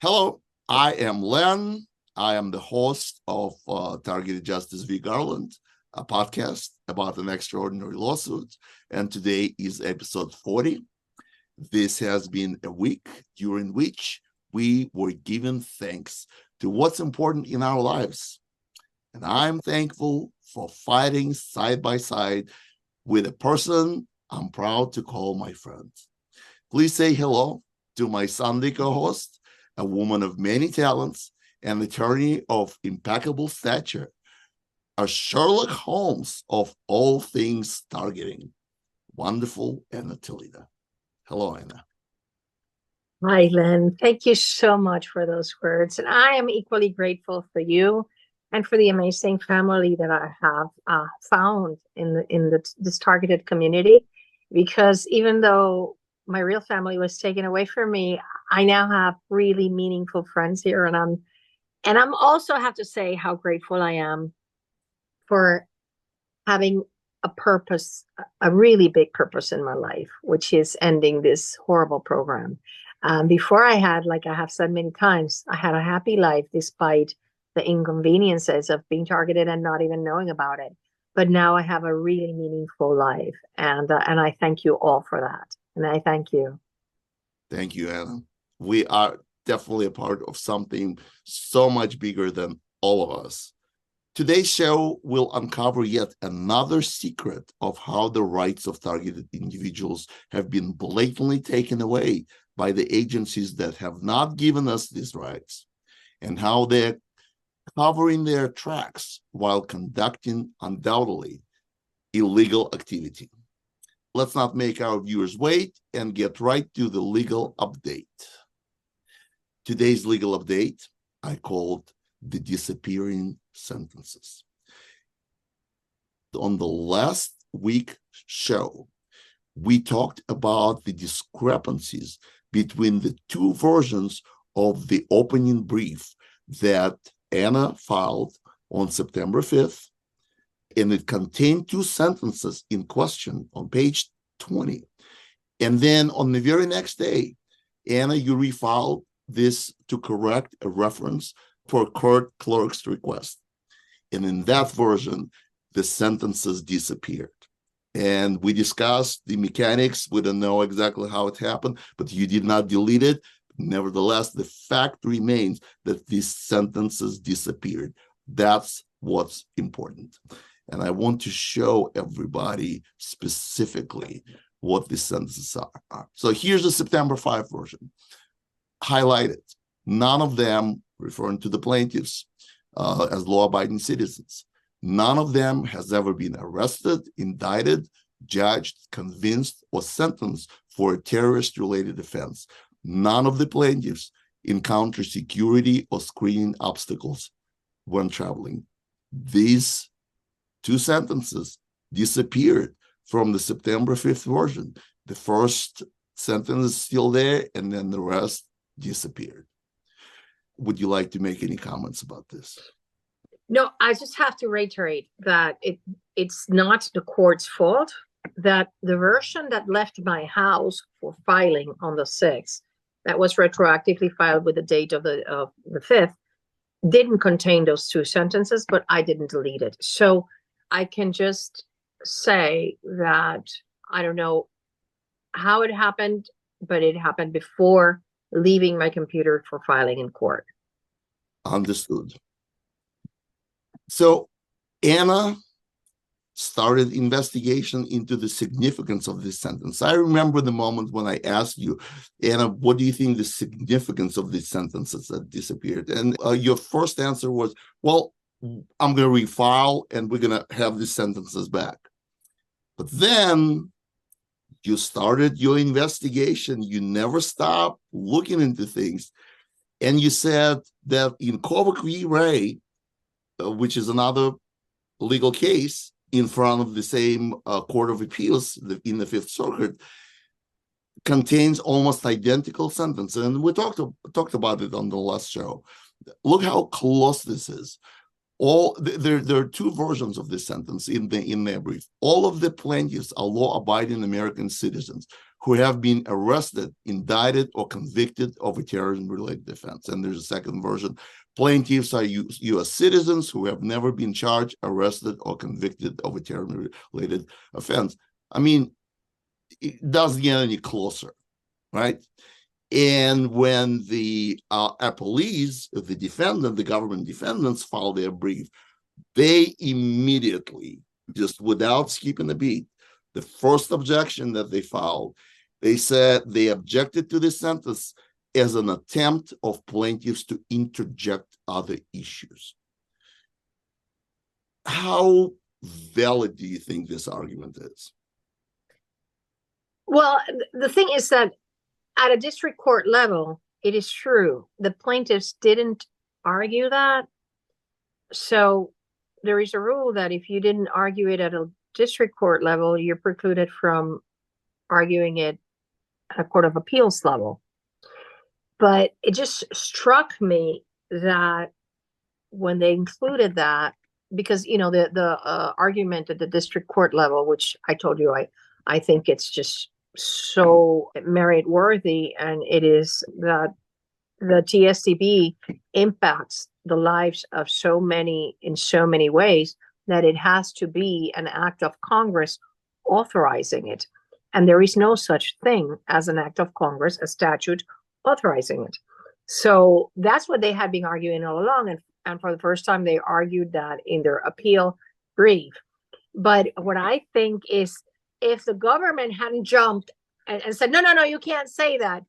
Hello, I am Len. I am the host of Targeted Justice v. Garland, a podcast about an extraordinary lawsuit. And today is episode 40. This has been a week during which we were giving thanks to what's important in our lives. And I'm thankful for fighting side by side with a person I'm proud to call my friend. Please say hello to my Sunday co-host, a woman of many talents, an attorney of impeccable stature, a Sherlock Holmes of all things targeting. Wonderful Anna Toledo. Hello, Anna. Hi, Len. Thank you so much for those words. And I am equally grateful for you and for the amazing family that I have found in this targeted community. Because even though my real family was taken away from me, I now have really meaningful friends here. And I'm also have to say how grateful I am for having a purpose, a really big purpose in my life, which is ending this horrible program. Before I had, like I have said many times, I had a happy life despite the inconveniences of being targeted and not even knowing about it. But now I have a really meaningful life, and I thank you all for that. And I thank you. Thank you, Anna. We are definitely a part of something so much bigger than all of us. Today's show will uncover yet another secret of how the rights of targeted individuals have been blatantly taken away by the agencies that have not given us these rights, and how they're covering their tracks while conducting undoubtedly illegal activity. Let's not make our viewers wait and get right to the legal update. Today's legal update I called the disappearing sentences. On the last week show, we talked about the discrepancies between the two versions of the opening brief that Anna filed on September 5th, and it contained two sentences in question on page 20. And then on the very next day, Anna, you refiled this to correct a reference for court clerk's request. And in that version, the sentences disappeared. And we discussed the mechanics. We don't know exactly how it happened, but you did not delete it. Nevertheless, the fact remains that these sentences disappeared. That's what's important. And I want to show everybody specifically what these sentences are. So here's the September 5 version. Highlighted. None of them, referring to the plaintiffs as law-abiding citizens, none of them has ever been arrested, indicted, judged, convicted, or sentenced for a terrorist-related offense. None of the plaintiffs encounter security or screening obstacles when traveling. These two sentences disappeared from the September 5th version. The first sentence is still there, and then the rest disappeared. Would you like to make any comments about this? No, I just have to reiterate that it's not the court's fault that the version that left my house for filing on the 6th, that was retroactively filed with the date of the 5th, didn't contain those two sentences, but I didn't delete it. So I can just say that I don't know how it happened, but it happened before leaving my computer for filing in court. Understood. So Anna started investigation into the significance of this sentence. I remember the moment when I asked you, Anna, what do you think the significance of these sentences that disappeared? And your first answer was, well, I'm going to refile and we're going to have these sentences back. But then you started your investigation. You never stopped looking into things. And you said that in Kovac v. Ray, which is another legal case in front of the same Court of Appeals in the Fifth Circuit, contains almost identical sentence. And we talked about it on the last show. Look how close this is. There are two versions of this sentence in their brief. All of the plaintiffs are law-abiding American citizens who have been arrested, indicted, or convicted of a terrorism-related offense. And there's a second version. Plaintiffs are U.S. citizens who have never been charged, arrested, or convicted of a terrorism-related offense. I mean, it doesn't get any closer, right? And when the appellees, the defendant, the government defendants filed their brief, they immediately, just without skipping a beat, the first objection that they filed, they said they objected to this sentence as an attempt of plaintiffs to interject other issues. How valid do you think this argument is? Well, the thing is that at a district court level, it is true. The plaintiffs didn't argue that. So there is a rule that if you didn't argue it at a district court level, you're precluded from arguing it at a court of appeals level. But it just struck me that when they included that, because, you know, the argument at the district court level, which I told you, I think it's just so merit worthy, and it is that the TSDB impacts the lives of so many in so many ways that it has to be an act of Congress authorizing it. And there is no such thing as an act of Congress, a statute authorizing it. So that's what they had been arguing all along. And for the first time, they argued that in their appeal brief. But what I think is, if the government hadn't jumped and said, no, you can't say that,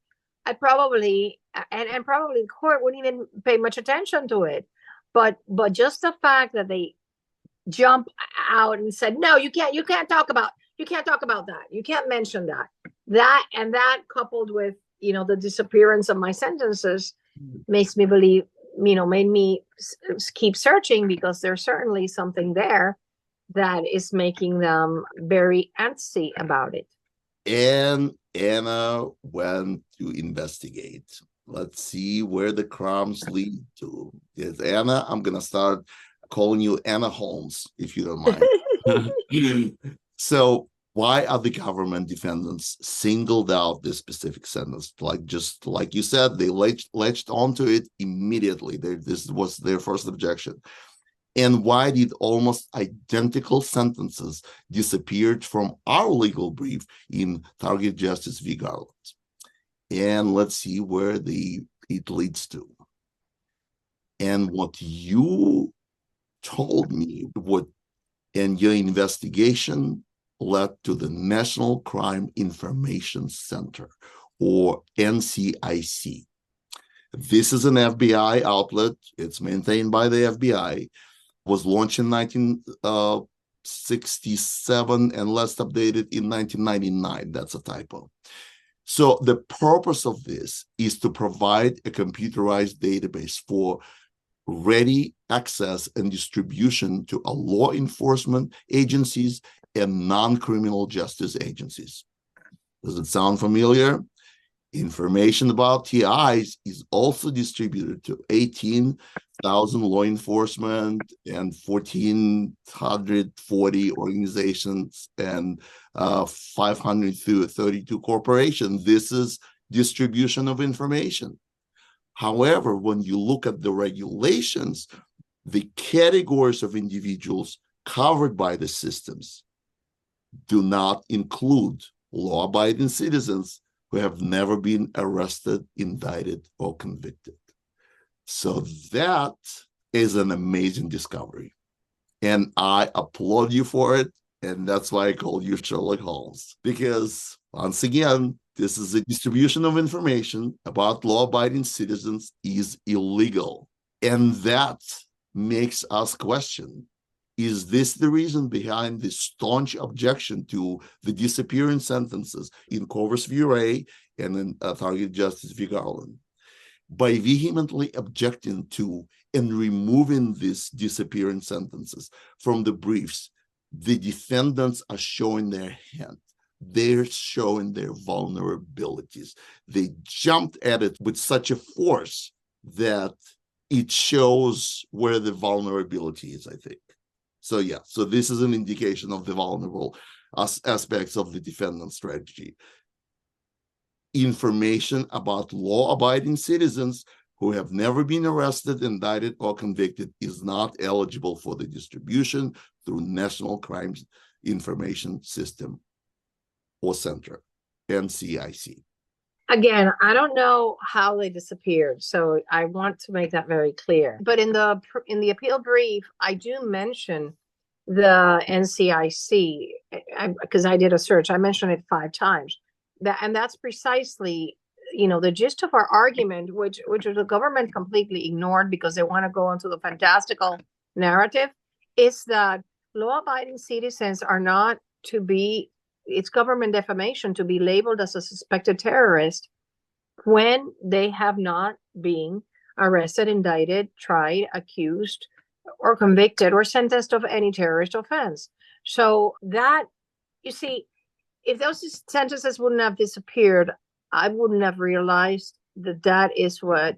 I probably, and probably the court wouldn't even pay much attention to it. But just the fact that they jump out and said, no, you can't talk about that. You can't mention that. That coupled with, you know, the disappearance of my sentences makes me believe, you know, made me keep searching, because there's certainly something there that is making them very antsy about it. And Anna went to investigate. Let's see where the crumbs lead to. Yes, Anna, I'm going to start calling you Anna Holmes, if you don't mind. So why are the government defendants singled out this specific sentence? Just like you said, they latched onto it immediately. This was their first objection. And why did almost identical sentences disappeared from our legal brief in Target Justice v. Garland? And let's see where it leads to. And what you told me, and your investigation led to the National Crime Information Center, or NCIC. This is an FBI outlet. It's maintained by the FBI. Was launched in 1967 and last updated in 1999. That's a typo. So the purpose of this is to provide a computerized database for ready access and distribution to law enforcement agencies and non-criminal justice agencies. Does it sound familiar? Information about TIs is also distributed to 18,000 law enforcement and 1,440 organizations and 532 corporations. This is distribution of information. However, when you look at the regulations, the categories of individuals covered by the systems do not include law-abiding citizens who have never been arrested, indicted, or convicted. So that is an amazing discovery. And I applaud you for it. And that's why I call you Sherlock Holmes. Because, once again, this is a distribution of information about law-abiding citizens is illegal. And that makes us question, is this the reason behind the staunch objection to the disappearing sentences in Covers v. Ray and in Target Justice v. Garland? By vehemently objecting to and removing these disappearing sentences from the briefs, the defendants are showing their hand. They're showing their vulnerabilities. They jumped at it with such a force that it shows where the vulnerability is, I think. So yeah, so this is an indication of the vulnerable aspects of the defendant strategy. information about law-abiding citizens who have never been arrested, indicted, or convicted is not eligible for the distribution through National Crime Information System or Center, NCIC. Again, I don't know how they disappeared, so I want to make that very clear. But in the appeal brief, I do mention the NCIC because I did a search. I mentioned it 5 times. And that's precisely, the gist of our argument, which the government completely ignored because they want to go into the fantastical narrative, is that law-abiding citizens are not to be, it's government defamation to be labeled as a suspected terrorist when they have not been arrested, indicted, tried, accused, or convicted or sentenced of any terrorist offense. So that, you see, if those sentences wouldn't have disappeared, I wouldn't have realized that that is what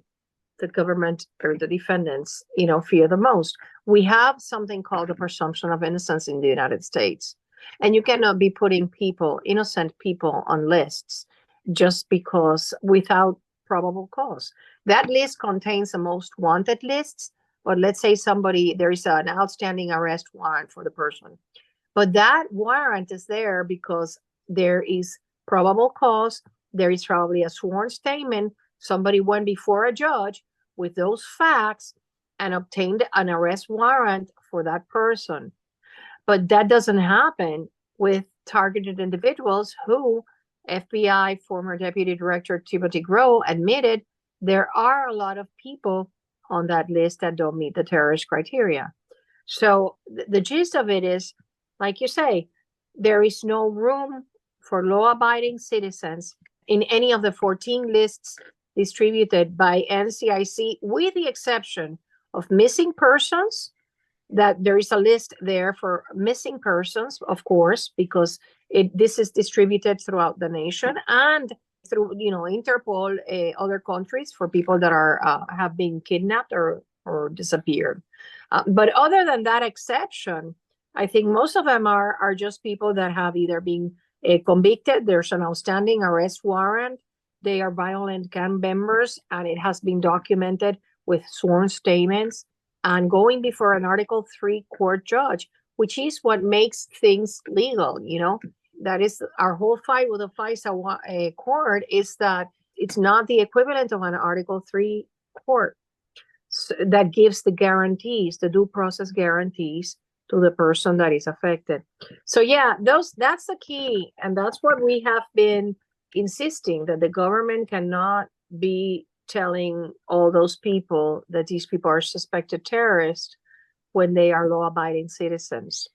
the government or the defendants, fear the most. We have something called the presumption of innocence in the United States. And you cannot be putting innocent people on lists just because without probable cause. That list contains the most wanted lists, but let's say there is an outstanding arrest warrant for the person. But that warrant is there because there is probable cause. There is probably a sworn statement. Somebody went before a judge with those facts and obtained an arrest warrant for that person. But that doesn't happen with targeted individuals who FBI former Deputy Director Timothy Groh admitted there are a lot of people on that list that don't meet the terrorist criteria. So the gist of it is, like you say, there is no room for law-abiding citizens in any of the 14 lists distributed by NCIC, with the exception of missing persons, that there is a list there for missing persons, of course, because this is distributed throughout the nation and through Interpol, other countries, for people that have been kidnapped or disappeared. But other than that exception, I think most of them are just people that have either been convicted. There's an outstanding arrest warrant. They are violent gang members, and it has been documented with sworn statements and going before an Article 3 court judge, which is what makes things legal. That is our whole fight with the FISA court, is that it's not the equivalent of an Article 3 court that gives the guarantees, the due process guarantees to the person that is affected. So yeah, that's the key. And that's what we have been insisting, that the government cannot be telling all those people that these people are suspected terrorists when they are law-abiding citizens.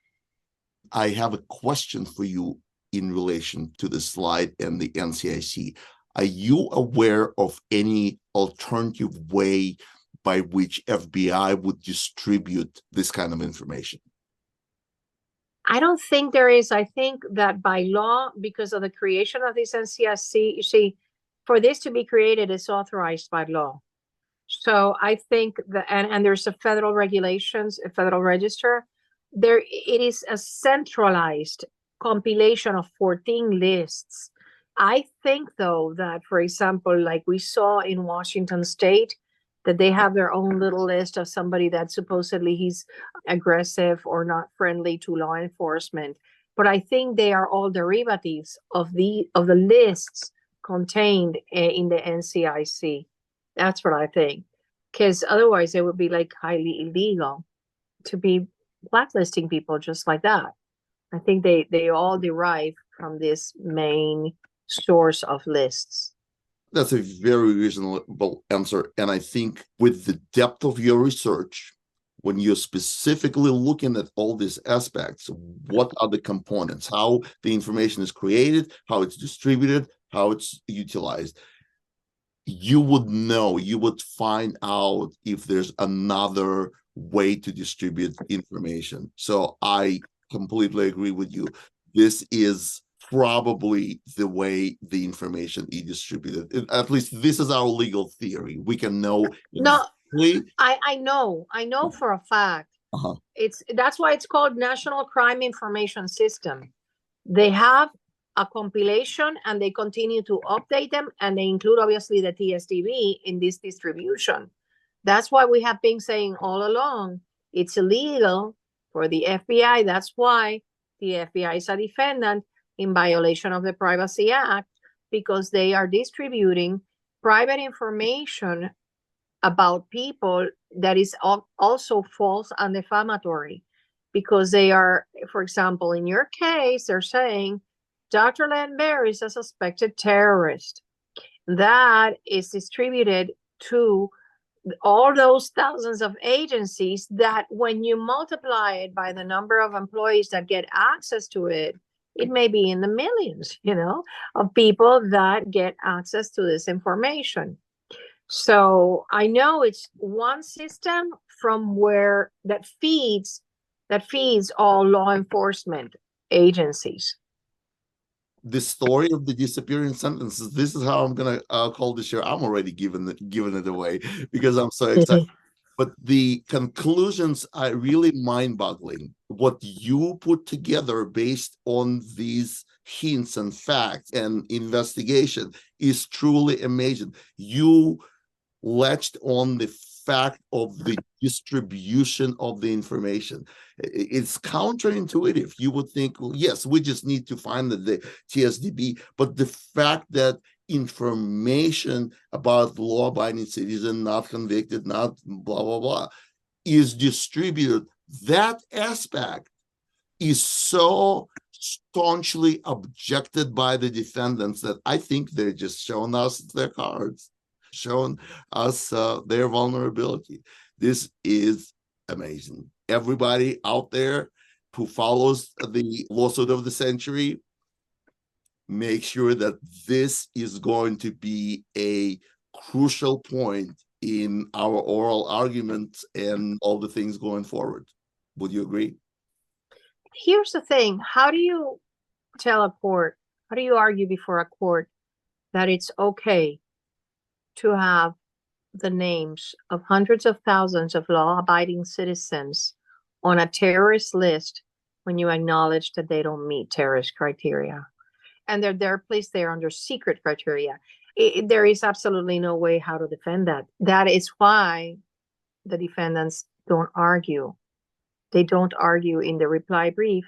I have a question for you in relation to the slide and the NCIC. Are you aware of any alternative way by which FBI would distribute this kind of information? I don't think there is. I think that by law, because of the creation of this NCIC, you see, for this to be created, it's authorized by law. So I think that, and there's a federal regulations, a federal register. It is a centralized compilation of 14 lists. I think, though, that, for example, like we saw in Washington State, that they have their own little list of somebody that supposedly he's aggressive or not friendly to law enforcement. But I think they are all derivatives of the lists contained in the NCIC. That's what I think. Because otherwise it would be like highly illegal to be blacklisting people just like that. I think they all derive from this main source of lists. That's a very reasonable answer. And I think with the depth of your research, when you're specifically looking at all these aspects, what are the components, how the information is created, how it's distributed, how it's utilized, you would find out if there's another way to distribute information. So I completely agree with you. This is probably the way the information is distributed. At least this is our legal theory. We can know. No, I know for a fact. That's why it's called National Crime Information System. They have a compilation, and they continue to update them, and they include obviously the TSDB in this distribution. That's why we have been saying all along it's illegal for the FBI. That's why the FBI is a defendant in violation of the Privacy Act, because they are distributing private information about people that is also false and defamatory, because they are, for example, in your case, they're saying Dr. Len Bear is a suspected terrorist. That is distributed to all those thousands of agencies that when you multiply it by the number of employees that get access to it, it may be in the millions, of people that get access to this information. So I know it's one system from where that feeds all law enforcement agencies. The story of the disappearing sentences. This is how I'm gonna call the show. I'm already giving it away because I'm so excited. But the conclusions are really mind-boggling. What you put together based on these hints and facts and investigation is truly amazing. You latched on the fact of the distribution of the information. It's counterintuitive. You would think, well, yes, we just need to find the TSDB, but the fact that information about law-abiding citizen, not convicted, not blah, blah, blah, is distributed, that aspect is so staunchly objected by the defendants that I think they're just showing us their cards, showing us their vulnerability. This is amazing. Everybody out there who follows the lawsuit of the century, make sure that this is going to be a crucial point in our oral arguments and all the things going forward. Would you agree? Here's the thing. How do you tell a court, how do you argue before a court that it's okay to have the names of hundreds of thousands of law-abiding citizens on a terrorist list when you acknowledge that they don't meet terrorist criteria? And they're placed there under secret criteria. There is absolutely no way how to defend that. That is why the defendants don't argue. They don't argue in the reply brief.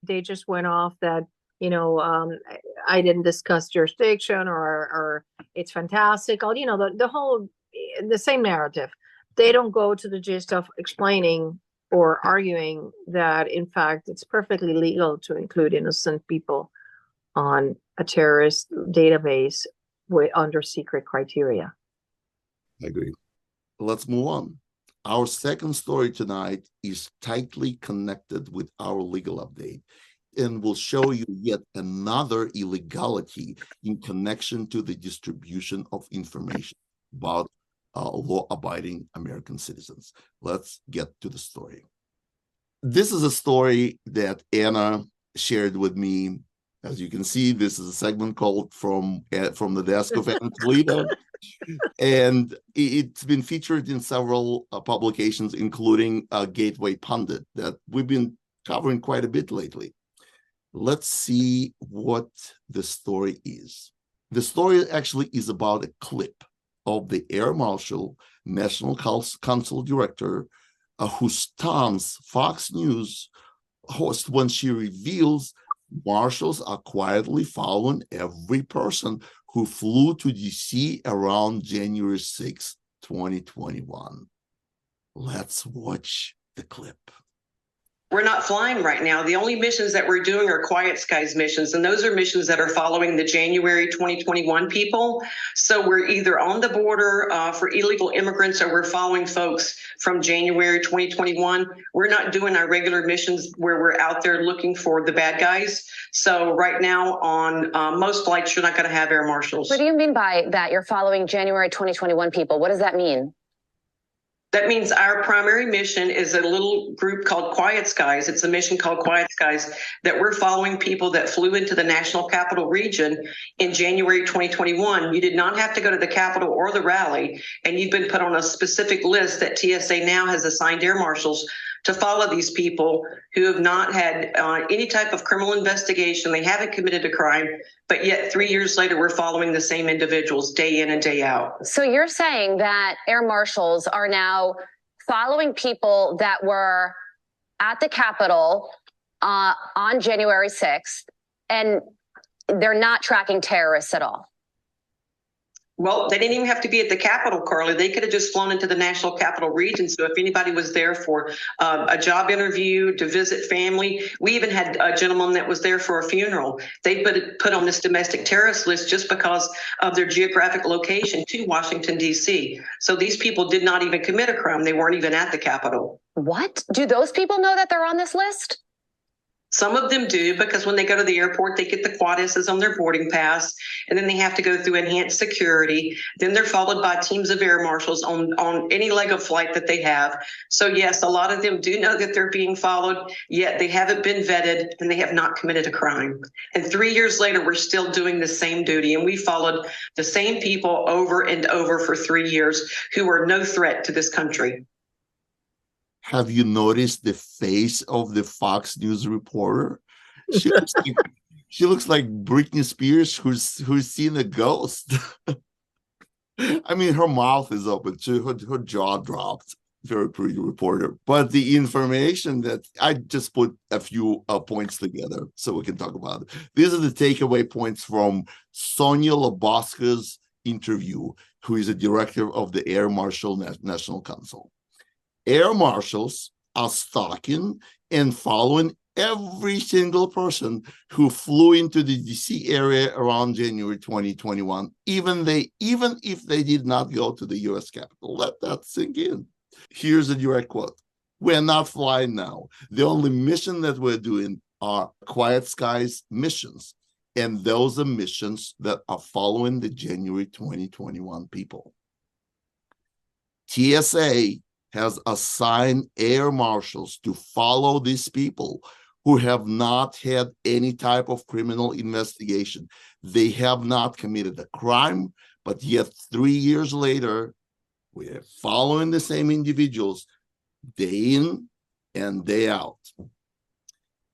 They just went off that, I didn't discuss jurisdiction or it's fantastical, the same narrative. They don't go to the gist of explaining or arguing that, in fact, it's perfectly legal to include innocent people on a terrorist database under secret criteria. I agree. Let's move on. Our second story tonight is tightly connected with our legal update and will show you yet another illegality in connection to the distribution of information about law-abiding American citizens. Let's get to the story. This is a story that Anna shared with me. As you can see, this is a segment called From the Desk of Anna Toledo. And it's been featured in several publications, including Gateway Pundit, that we've been covering quite a bit lately. Let's see what the story is. The story actually is about a clip of the Air Marshal, National Council Director, who stuns Fox News host when she reveals marshals are quietly following every person who flew to DC around January 6, 2021. Let's watch the clip. We're not flying right now. The only missions that we're doing are Quiet Skies missions, and those are missions that are following the January 2021 people. So we're either on the border for illegal immigrants, or we're following folks from January 2021. We're not doing our regular missions where we're out there looking for the bad guys. So right now on most flights, you're not going to have air marshals. What do you mean by that? You're following January 2021 people. What does that mean? That means our primary mission is a little group called Quiet Skies. It's a mission called Quiet Skies that we're following people that flew into the National Capital Region in January 2021. You did not have to go to the Capitol or the rally, and you've been put on a specific list that TSA now has assigned air marshals to follow these people who have not had any type of criminal investigation. They haven't committed a crime, but yet 3 years later, we're following the same individuals day in and day out. So you're saying that air marshals are now following people that were at the Capitol on January 6th, and they're not tracking terrorists at all? Well, they didn't even have to be at the Capitol, Carly. They could have just flown into the National Capital Region. So if anybody was there for a job interview, to visit family, we even had a gentleman that was there for a funeral. They put on this domestic terrorist list just because of their geographic location to Washington, D.C. So these people did not even commit a crime. They weren't even at the Capitol. What? Do those people know that they're on this list? Some of them do, because when they go to the airport, they get the quad S's on their boarding pass, and then they have to go through enhanced security. Then they're followed by teams of air marshals on any leg of flight that they have. So yes, a lot of them do know that they're being followed, yet they haven't been vetted and they have not committed a crime. And 3 years later, we're still doing the same duty, and we followed the same people over and over for 3 years who are no threat to this country. Have you noticed the face of the Fox News reporter? She looks like Britney Spears who's seen a ghost. I mean, her mouth is open too. Her jaw dropped. Very pretty reporter. But the information that I just put a few points together so we can talk about it. These are the takeaway points from Sonia Laboska's interview, who is a director of the Air Marshal National Council. Air marshals are stalking and following every single person who flew into the DC area around January 2021, even if they did not go to the US Capitol. Let that sink in. Here's a direct quote. We're not flying now. The only mission that we're doing are quiet skies missions. And those are missions that are following the January 2021 people. TSA has assigned air marshals to follow these people who have not had any type of criminal investigation. They have not committed a crime, but yet 3 years later, we're following the same individuals day in and day out.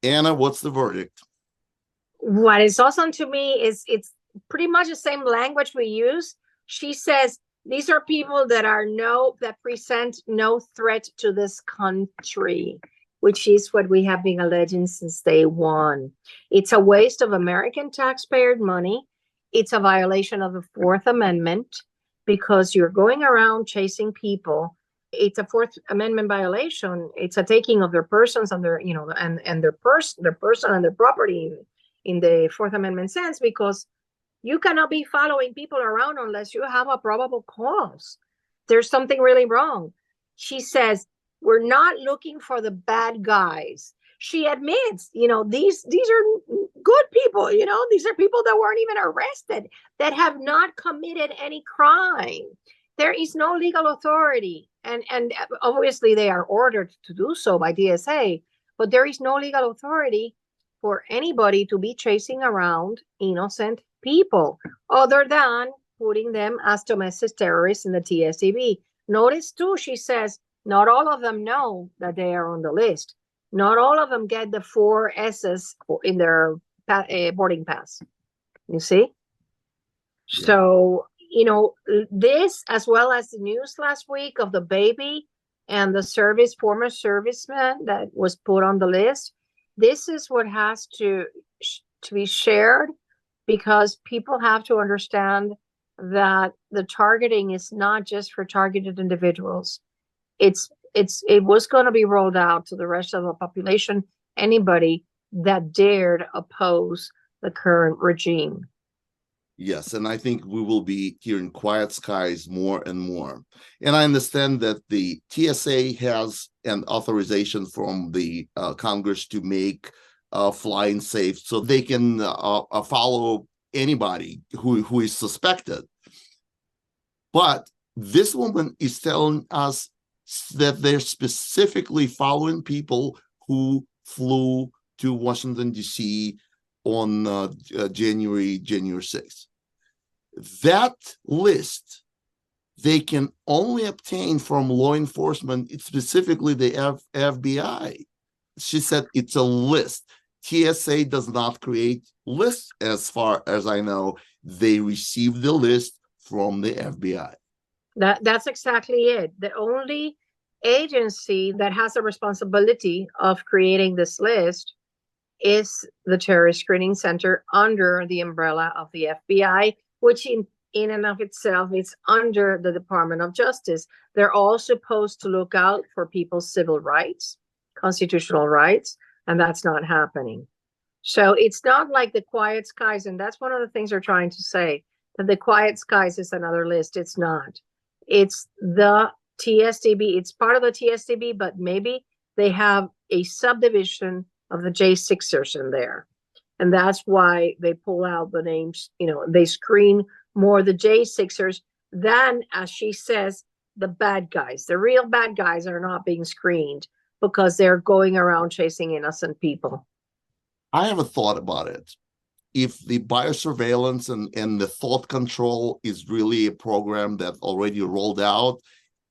Anna, what's the verdict? What is awesome to me is it's pretty much the same language we use. She says, these are people that present no threat to this country, which is what we have been alleging since day one. It's a waste of American taxpayer money. It's a violation of the Fourth Amendment because you're going around chasing people. It's a Fourth Amendment violation. It's a taking of their persons and their, and their person and their property in the Fourth Amendment sense, because you cannot be following people around unless you have a probable cause. There's something really wrong. She says, we're not looking for the bad guys. She admits, these are good people, these are people that weren't even arrested, that have not committed any crime. There is no legal authority. And obviously they are ordered to do so by DSA, but there is no legal authority for anybody to be chasing around innocent people other than putting them as domestic terrorists in the TSDB. Notice too, she says, not all of them know that they are on the list. Not all of them get the 4 S's in their boarding pass. You see? Yeah. So, this, as well as the news last week of the baby and the former serviceman that was put on the list, this is what has to be shared, because people have to understand that the targeting is not just for targeted individuals. It was going to be rolled out to the rest of the population, anybody that dared oppose the current regime. Yes, and I think we will be hearing quiet skies more and more. And I understand that the TSA has an authorization from the Congress to make flying safe, so they can follow anybody who is suspected. But this woman is telling us that they're specifically following people who flew to Washington, D.C. on January 6th. That list they can only obtain from law enforcement, specifically the FBI. She said it's a list. TSA does not create lists, as far as I know. They receive the list from the FBI. That's exactly it. The only agency that has a responsibility of creating this list is the Terrorist Screening Center under the umbrella of the FBI, which in and of itself is under the Department of Justice. They're all supposed to look out for people's civil rights, constitutional rights, and that's not happening. So it's not like the Quiet Skies, and that's one of the things they're trying to say, that the Quiet Skies is another list. It's not. It's the TSDB. It's part of the TSDB, but maybe they have a subdivision of the J6ers in there. And that's why they pull out the names, they screen more the J6ers than, as she says, the bad guys. The real bad guys are not being screened because they're going around chasing innocent people. I have a thought about it. If the biosurveillance and the thought control is really a program that already rolled out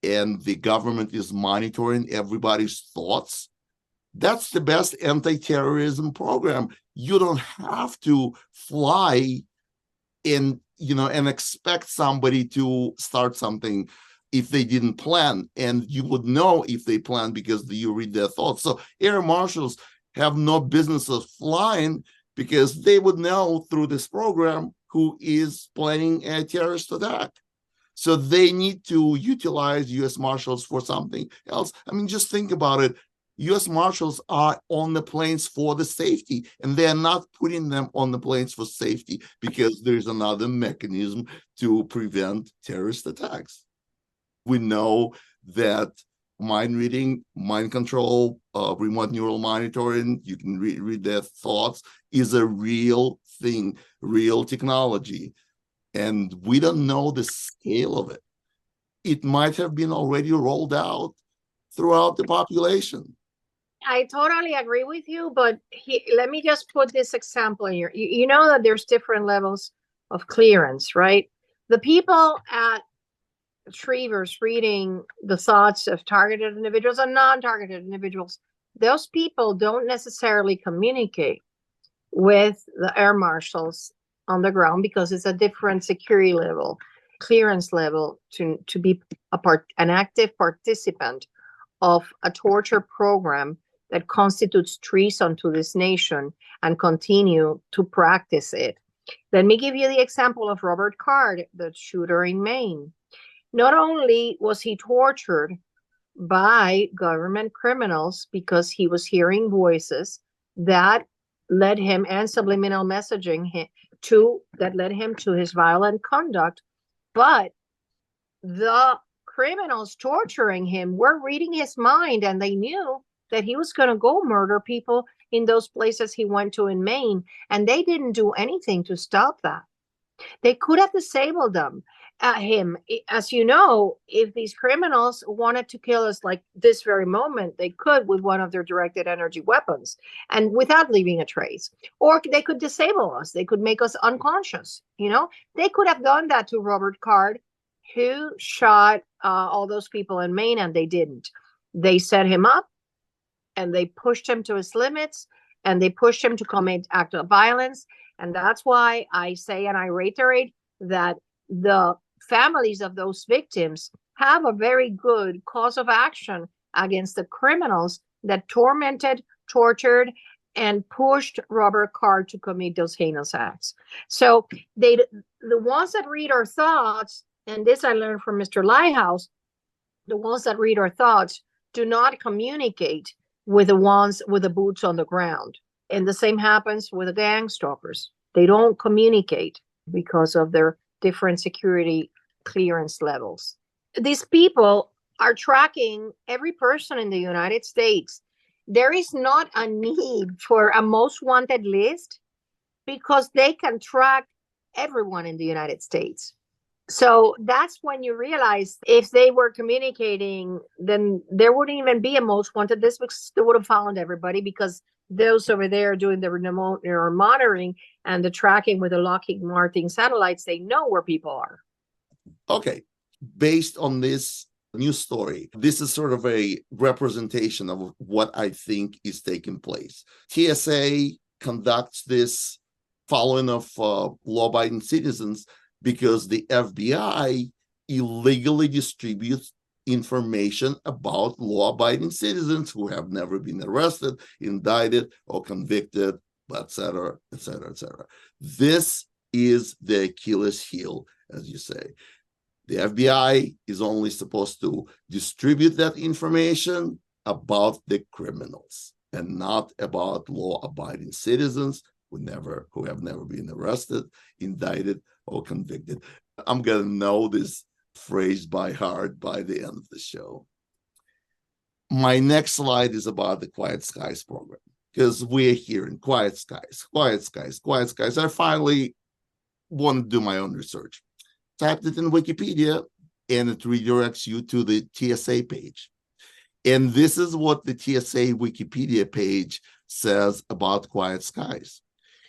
and the government is monitoring everybody's thoughts, that's the best anti-terrorism program. You don't have to fly and expect somebody to start something if they didn't plan, and you would know if they planned because you read their thoughts. So air marshals have no business of flying because they would know through this program who is planning a terrorist attack. So they need to utilize U.S. Marshals for something else. I mean, just think about it. U.S. Marshals are on the planes for the safety, and they're not putting them on the planes for safety because there's another mechanism to prevent terrorist attacks. We know that mind reading, mind control, remote neural monitoring, you can read their thoughts, is a real thing, real technology. And we don't know the scale of it. It might have been already rolled out throughout the population. I totally agree with you, but let me just put this example in here. You know that there's different levels of clearance, right? The people at Shreevers reading the thoughts of targeted individuals and non-targeted individuals, those people don't necessarily communicate with the air marshals on the ground because it's a different security level, clearance level to be an active participant of a torture program that constitutes treason to this nation and continue to practice it. Let me give you the example of Robert Card, the shooter in Maine. Not only was he tortured by government criminals because he was hearing voices that led him, and subliminal messaging that led him to his violent conduct, but the criminals torturing him were reading his mind, and they knew that he was going to go murder people in those places he went to in Maine, and they didn't do anything to stop that. They could have disabled him. As you know, if these criminals wanted to kill us like this very moment, they could with one of their directed energy weapons and without leaving a trace. Or they could disable us. They could make us unconscious. They could have done that to Robert Card, who shot all those people in Maine, and they didn't. They set him up and they pushed him to his limits, and they pushed him to commit acts of violence. And that's why I say, and I reiterate, that the families of those victims have a very good cause of action against the criminals that tormented, tortured, and pushed Robert Card to commit those heinous acts. So the ones that read our thoughts, and this I learned from Mr. Lighthouse, the ones that read our thoughts do not communicate with the ones with the boots on the ground. And the same happens with the gang stalkers. They don't communicate because of their different security clearance levels. These people are tracking every person in the United States. There is not a need for a most wanted list because they can track everyone in the United States. So that's when you realize if they were communicating, then there wouldn't even be a most wanted list because they would have found everybody, because those over there doing the remote monitoring and the tracking with the Lockheed Martin satellites, they know where people are. Okay, based on this news story, this is sort of a representation of what I think is taking place. TSA conducts this following of law-abiding citizens because the FBI illegally distributes information about law-abiding citizens who have never been arrested, indicted, or convicted, etc., etc., etc. This is the Achilles heel, as you say. The FBI is only supposed to distribute that information about the criminals and not about law-abiding citizens who have never been arrested, indicted, or convicted. I'm going to know this phrase by heart by the end of the show. My next slide is about the Quiet Skies program, because we're hearing quiet skies, quiet skies, quiet skies. I finally want to do my own research. Typed it in Wikipedia, and it redirects you to the TSA page. And this is what the TSA Wikipedia page says about quiet skies.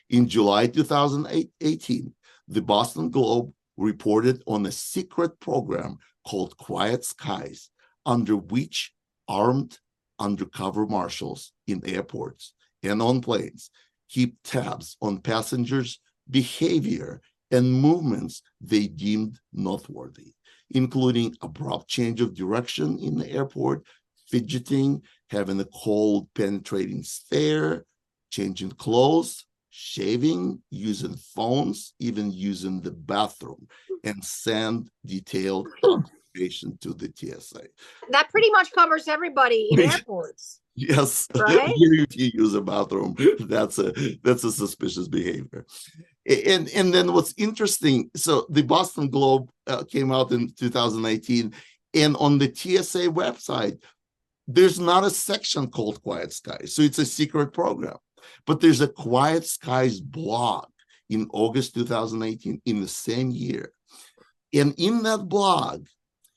In July 2018, the Boston Globe reported on a secret program called Quiet Skies, under which armed undercover marshals in airports and on planes keep tabs on passengers' behavior and movements they deemed noteworthy, including abrupt change of direction in the airport, fidgeting, having a cold, penetrating stare, changing clothes, shaving, using phones, even using the bathroom, and send detailed information to the TSA. That pretty much covers everybody in airports. Yes, right? If you use a bathroom, that's a suspicious behavior. And then what's interesting, so the Boston Globe came out in 2018, and on the TSA website, there's not a section called Quiet Skies, so it's a secret program. But there's a Quiet Skies blog in August 2018, in the same year. And in that blog,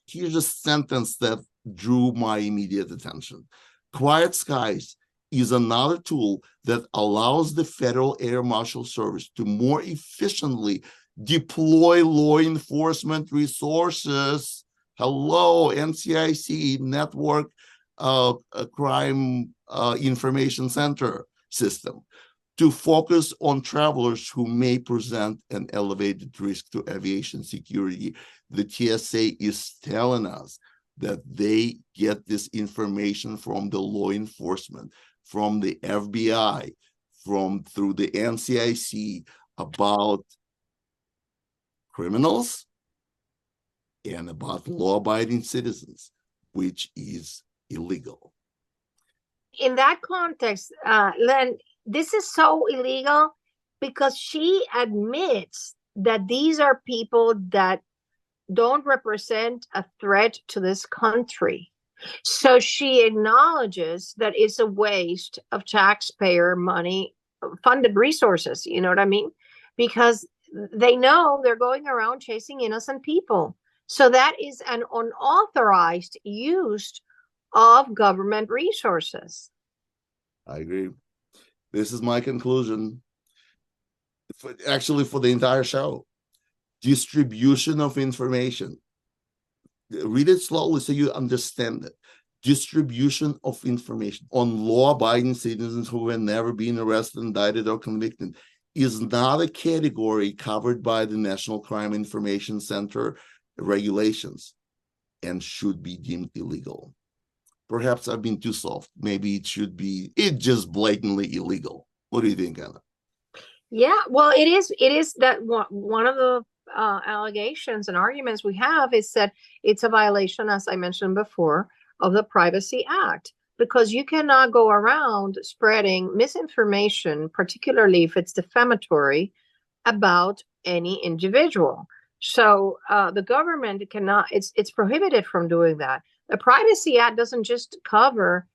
here's a sentence that drew my immediate attention. Quiet Skies is another tool that allows the Federal Air Marshal Service to more efficiently deploy law enforcement resources. Hello, NCIC, Network Crime Information Center system, to focus on travelers who may present an elevated risk to aviation security. The TSA is telling us that they get this information from the law enforcement, from the FBI, through the NCIC, about criminals and about law-abiding citizens, which is illegal. In that context, Len, this is so illegal because she admits that these are people that don't represent a threat to this country. So she acknowledges that it's a waste of taxpayer money, funded resources, you know what I mean? Because they know they're going around chasing innocent people. So that is an unauthorized use of government resources. I agree. This is my conclusion, for the entire show. Distribution of information. Read it slowly so you understand it. Distribution of information on law-abiding citizens who have never been arrested, indicted, or convicted is not a category covered by the National Crime Information Center regulations and should be deemed illegal. Perhaps I've been too soft. Maybe it should be just blatantly illegal. What do you think, Anna? Yeah, well, it is that one of the allegations and arguments we have is that it's a violation, as I mentioned before, of the Privacy Act, because you cannot go around spreading misinformation, particularly if it's defamatory, about any individual. So the government cannot, it's prohibited from doing that. The Privacy Act doesn't just cover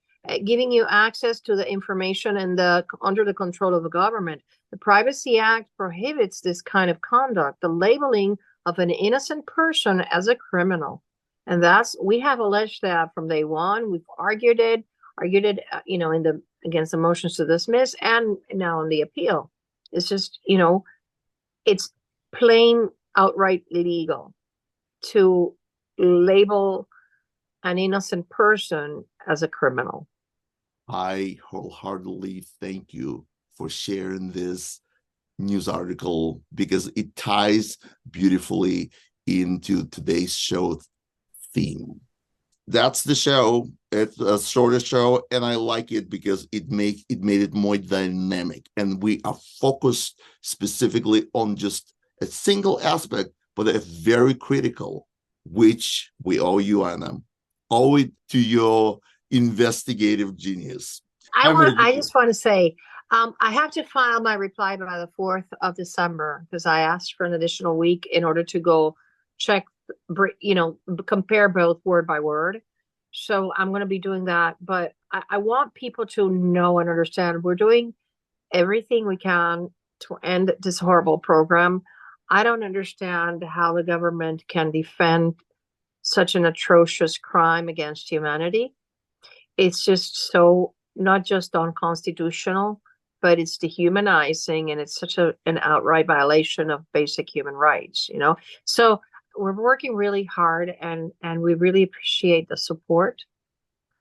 giving you access to the information and under the control of the government. The Privacy Act prohibits this kind of conduct, the labeling of an innocent person as a criminal. And we have alleged that from day one. We've argued it, against the motions to dismiss and now in the appeal. It's just, it's plain outright illegal to label an innocent person as a criminal. I wholeheartedly thank you for sharing this news article because it ties beautifully into today's show theme. That's the show. It's a shorter show, and I like it because it made it more dynamic, and we are focused specifically on just a single aspect, but a very critical, which we owe you, Anna. Owe it to your investigative genius. I just want to say, I have to file my reply by the 4th of December because I asked for an additional week in order to go check, compare both word by word. So I'm going to be doing that. But I want people to know and understand we're doing everything we can to end this horrible program. I don't understand how the government can defend such an atrocious crime against humanity. It's just so not just unconstitutional, but it's dehumanizing, and it's such an outright violation of basic human rights, So we're working really hard, and we really appreciate the support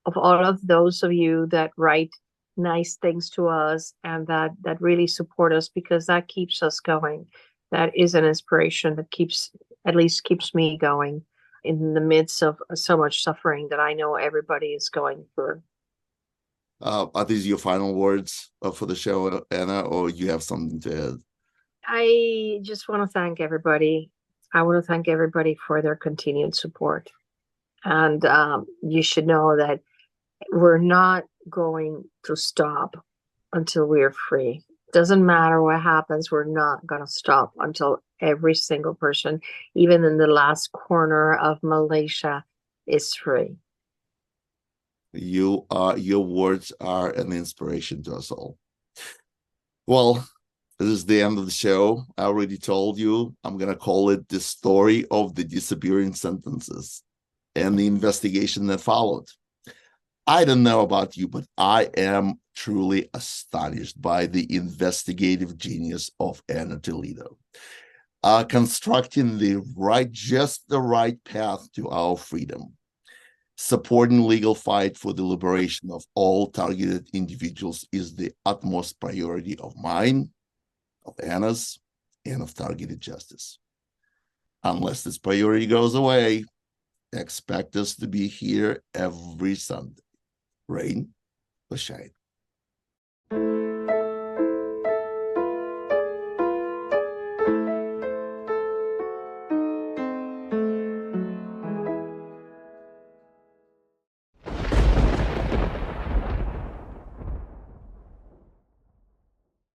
of all of those of you that write nice things to us and that really support us, because that keeps us going. That is an inspiration that at least keeps me going in the midst of so much suffering that I know everybody is going through. Are these your final words for the show, Anna, or you have something to add? I just want to thank everybody. I want to thank everybody for their continued support. And you should know that we're not going to stop until we are free. Doesn't matter what happens, we're not going to stop until every single person, even in the last corner of Malaysia, is free. Your words are an inspiration to us all. Well, this is the end of the show. I already told you I'm going to call it the story of the disappearing sentences and the investigation that followed. I don't know about you, but I am truly astonished by the investigative genius of Anna Toledo, constructing just the right path to our freedom, supporting legal fight for the liberation of all targeted individuals is the utmost priority of mine, of Anna's, and of targeted justice. Unless this priority goes away, expect us to be here every Sunday, rain or shine.